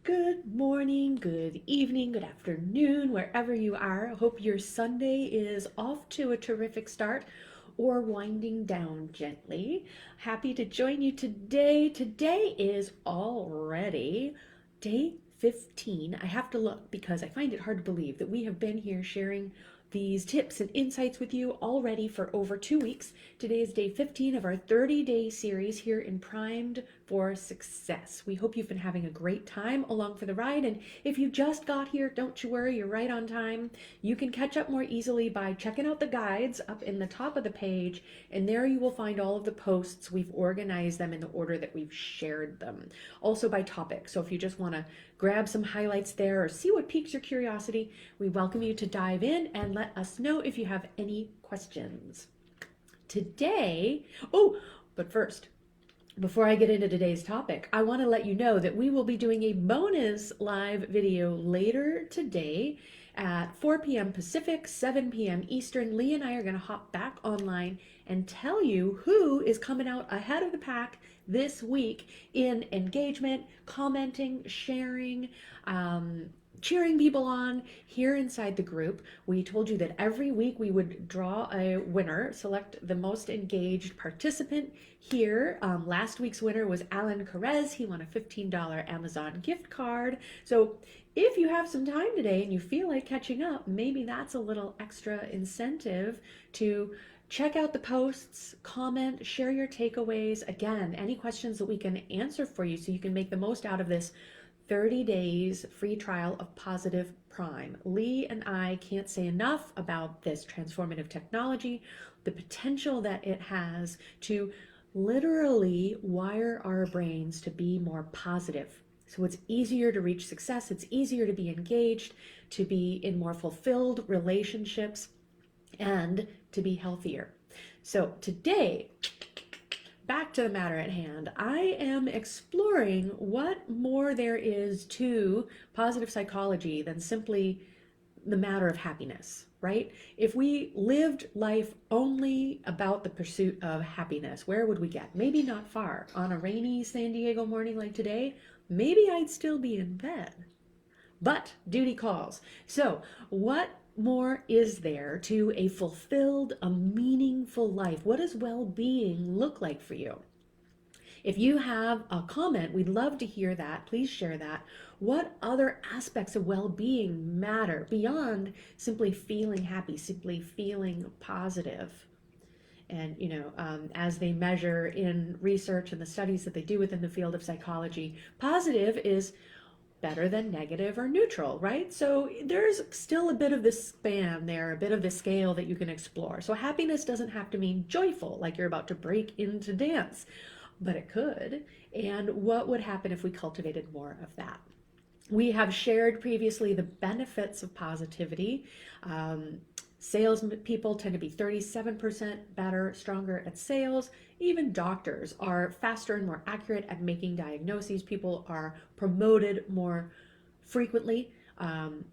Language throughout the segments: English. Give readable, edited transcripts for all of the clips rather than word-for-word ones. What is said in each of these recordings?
Good morning, good evening, good afternoon, wherever you are. I hope your Sunday is off to a terrific start or winding down gently. Happy to join you today. Today is already day 15. I have to look because I find it hard to believe that we have been here sharing these tips and insights with you already for over 2 weeks. Today is day 15 of our 30-day series here in Primed for Success. We hope you've been having a great time along for the ride, and if you just got here, don't you worry, you're right on time. You can catch up more easily by checking out the guides up in the top of the page, and there you will find all of the posts. We've organized them in the order that we've shared them, also by topic. So if you just want to grab some highlights there or see what piques your curiosity, we welcome you to dive in and let us know if you have any questions. Today, but first, before I get into today's topic, I want to let you know that we will be doing a bonus live video later today at 4 p.m. Pacific, 7 p.m. Eastern. Lee and I are going to hop back online and tell you who is coming out ahead of the pack this week in engagement, commenting, sharing, cheering people on here inside the group. We told you that every week we would draw a winner, select the most engaged participant here. Last week's winner was Alan Carez. He won a $15 Amazon gift card. So if you have some time today and you feel like catching up, maybe that's a little extra incentive to check out the posts, comment, share your takeaways. Again, any questions that we can answer for you so you can make the most out of this 30 days free trial of Positive Prime. Lee and I can't say enough about this transformative technology, the potential that it has to literally wire our brains to be more positive. So it's easier to reach success, it's easier to be engaged, to be in more fulfilled relationships, and to be healthier. So today, back to the matter at hand, I am exploring what more there is to positive psychology than simply the matter of happiness, right? If we lived life only about the pursuit of happiness, where would we get? Maybe not far. On a rainy San Diego morning like today, maybe I'd still be in bed. But duty calls. So what more is there to a fulfilled, a meaningful life? What does well-being look like for you? If you have a comment, we'd love to hear that. Please share that. What other aspects of well-being matter beyond simply feeling happy, simply feeling positive? And, as they measure in research and the studies that they do within the field of psychology, positive is better than negative or neutral, right? So there's still a bit of this span there, a bit of the scale that you can explore. So happiness doesn't have to mean joyful, like you're about to break into dance, but it could. And what would happen if we cultivated more of that? We have shared previously the benefits of positivity. Sales people tend to be 37% better, stronger at sales. Even doctors are faster and more accurate at making diagnoses. People are promoted more frequently,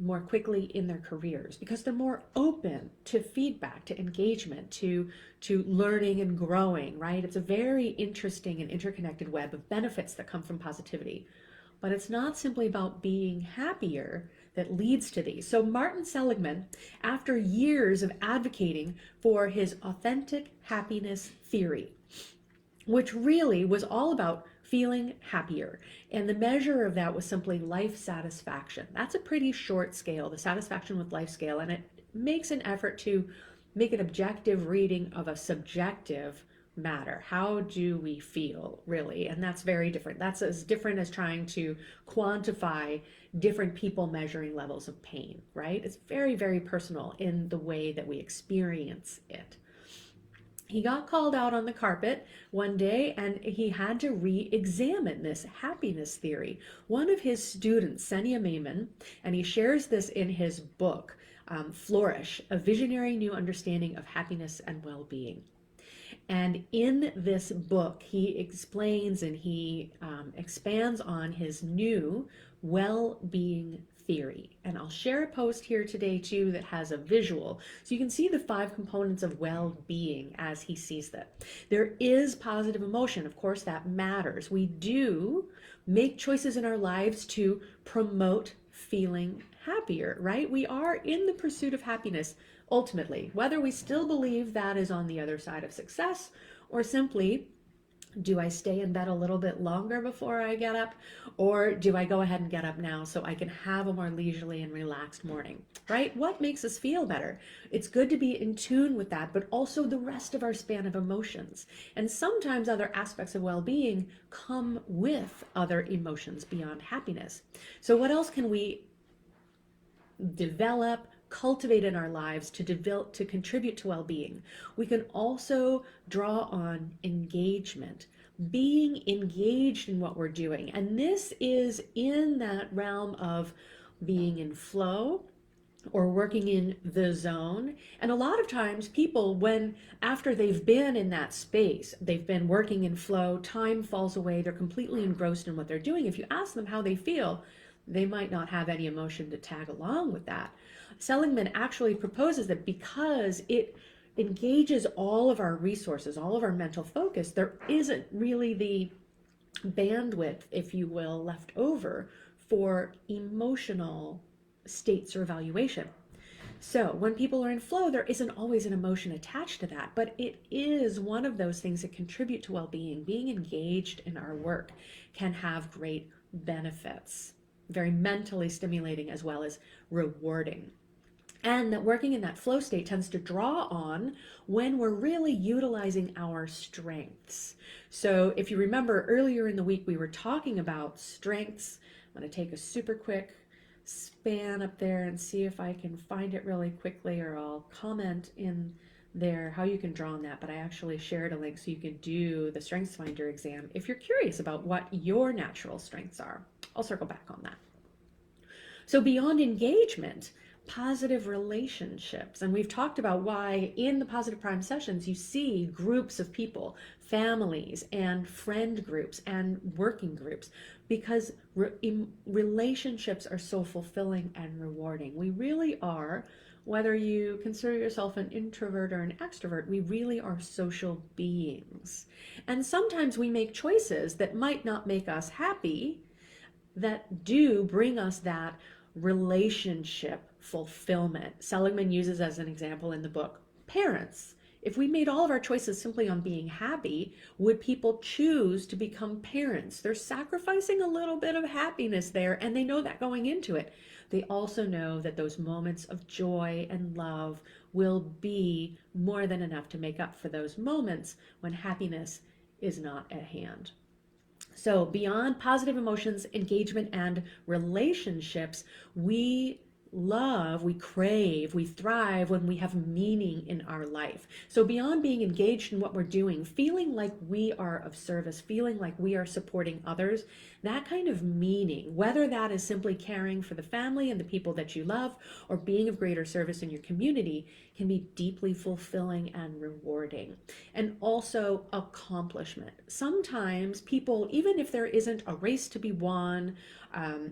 more quickly in their careers because they're more open to feedback, to engagement, to learning and growing, right? It's a very interesting and interconnected web of benefits that come from positivity. But it's not simply about being happier that leads to these. So Martin Seligman, after years of advocating for his authentic happiness theory, which really was all about feeling happier, and the measure of that was simply life satisfaction. That's a pretty short scale, the satisfaction with life scale, and it makes an effort to make an objective reading of a subjective matter. How do we feel, really? And that's very different. That's as different as trying to quantify different people measuring levels of pain, right? It's very, very personal in the way that we experience it. He got called out on the carpet one day and he had to re-examine this happiness theory. One of his students, Senia Maiman, and he shares this in his book, Flourish, A Visionary New Understanding of Happiness and Well-Being. And in this book, he explains and he expands on his new well-being theory. And I'll share a post here today too that has a visual so you can see the 5 components of well-being as he sees them. There is positive emotion. Of course, that matters. We do make choices in our lives to promote feeling happier, right? We are in the pursuit of happiness ultimately, whether we still believe that is on the other side of success or simply, do I stay in bed a little bit longer before I get up, or do I go ahead and get up now so I can have a more leisurely and relaxed morning, right? What makes us feel better? It's good to be in tune with that, but also the rest of our span of emotions. And sometimes other aspects of well-being come with other emotions beyond happiness. So what else can we develop, cultivate in our lives to contribute to well-being? We can also draw on engagement, being engaged in what we're doing. And this is in that realm of being in flow or working in the zone. And a lot of times people, when after they've been in that space, they've been working in flow, time falls away, they're completely engrossed in what they're doing. If you ask them how they feel, they might not have any emotion to tag along with that. Seligman actually proposes that because it engages all of our resources, all of our mental focus, there isn't really the bandwidth, if you will, left over for emotional states or evaluation. So when people are in flow, there isn't always an emotion attached to that, but it is one of those things that contribute to well-being. Being engaged in our work can have great benefits, very mentally stimulating as well as rewarding. And that working in that flow state tends to draw on when we're really utilizing our strengths. So if you remember earlier in the week, we were talking about strengths. I'm going to take a super quick span up there and see if I can find it really quickly, or I'll comment in there how you can draw on that. But I actually shared a link so you can do the Strengths Finder exam if you're curious about what your natural strengths are. I'll circle back on that. So beyond engagement, positive relationships. And we've talked about why in the Positive Prime sessions you see groups of people, families and friend groups and working groups, because relationships are so fulfilling and rewarding. We really are, whether you consider yourself an introvert or an extrovert, we really are social beings. And sometimes we make choices that might not make us happy, that do bring us that relationship fulfillment. Seligman uses as an example in the book parents. If we made all of our choices simply on being happy, would people choose to become parents? They're sacrificing a little bit of happiness there, and they know that going into it. They also know that those moments of joy and love will be more than enough to make up for those moments when happiness is not at hand. So beyond positive emotions, engagement, and relationships, we love, we crave, we thrive when we have meaning in our life. So beyond being engaged in what we're doing, feeling like we are of service, feeling like we are supporting others, that kind of meaning, whether that is simply caring for the family and the people that you love or being of greater service in your community, can be deeply fulfilling and rewarding. And also accomplishment. Sometimes people, even if there isn't a race to be won,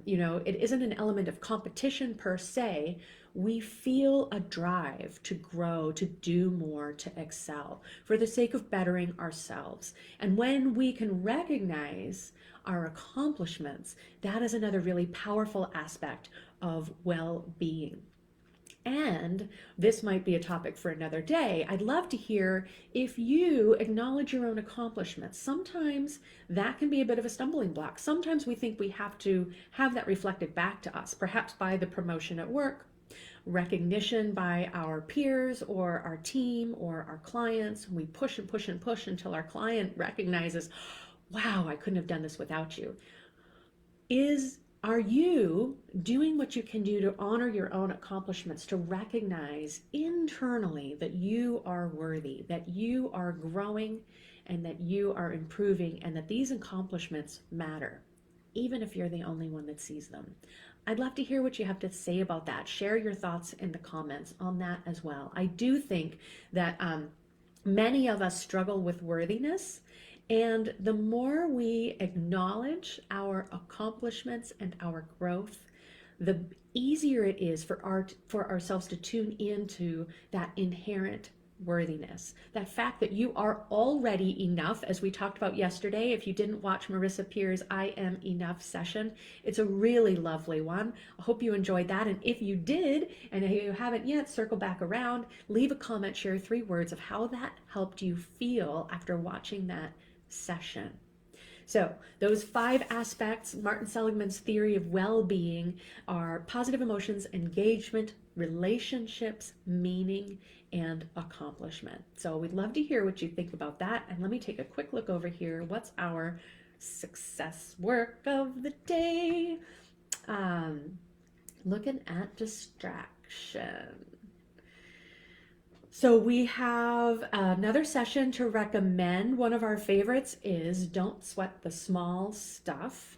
it isn't an element of competition per se, we feel a drive to grow, to do more, to excel for the sake of bettering ourselves. And when we can recognize our accomplishments, that is another really powerful aspect of well-being. And this might be a topic for another day. I'd love to hear if you acknowledge your own accomplishments. Sometimes that can be a bit of a stumbling block. Sometimes we think we have to have that reflected back to us, perhaps by the promotion at work, recognition by our peers or our team or our clients. We push and push and push until our client recognizes, wow, I couldn't have done this without you. Are you doing what you can do to honor your own accomplishments, to recognize internally that you are worthy, that you are growing, and that you are improving, and that these accomplishments matter, even if you're the only one that sees them? I'd love to hear what you have to say about that. Share your thoughts in the comments on that as well. I do think that many of us struggle with worthiness. And the more we acknowledge our accomplishments and our growth, the easier it is for ourselves to tune into that inherent worthiness, that fact that you are already enough, as we talked about yesterday. If you didn't watch Marissa Peer's I Am Enough session, it's a really lovely one. I hope you enjoyed that. And if you did, and if you haven't yet, circle back around, leave a comment, share 3 words of how that helped you feel after watching that session. So those 5 aspects, Martin Seligman's theory of well-being, are positive emotions, engagement, relationships, meaning, and accomplishment. So we'd love to hear what you think about that. And let me take a quick look over here. What's our success work of the day? Looking at distraction. So we have another session to recommend. One of our favorites is Don't Sweat the Small Stuff.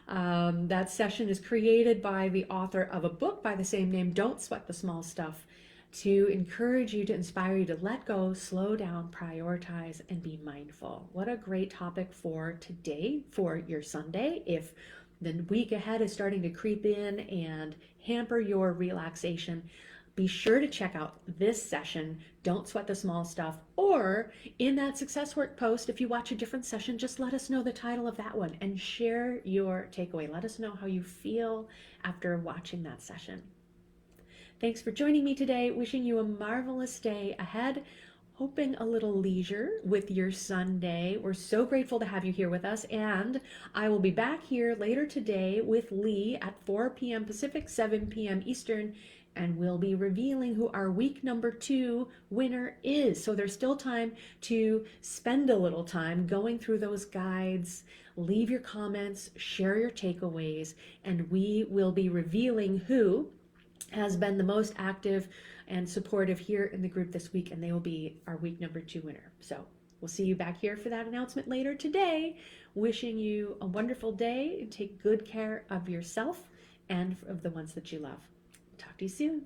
That session is created by the author of a book by the same name, Don't Sweat the Small Stuff, to encourage you, to inspire you to let go, slow down, prioritize, and be mindful. What a great topic for today, for your Sunday. If the week ahead is starting to creep in and hamper your relaxation, be sure to check out this session, Don't Sweat the Small Stuff, or in that success work post, if you watch a different session, just let us know the title of that one and share your takeaway. Let us know how you feel after watching that session. Thanks for joining me today. Wishing you a marvelous day ahead. Hoping a little leisure with your Sunday. We're so grateful to have you here with us, and I will be back here later today with Lee at 4 p.m. Pacific, 7 p.m. Eastern, and we'll be revealing who our week number 2 winner is. So there's still time to spend a little time going through those guides, leave your comments, share your takeaways, and we will be revealing who has been the most active and supportive here in the group this week, and they will be our week number 2 winner. So we'll see you back here for that announcement later today. Wishing you a wonderful day, and take good care of yourself and of the ones that you love. Talk to you soon.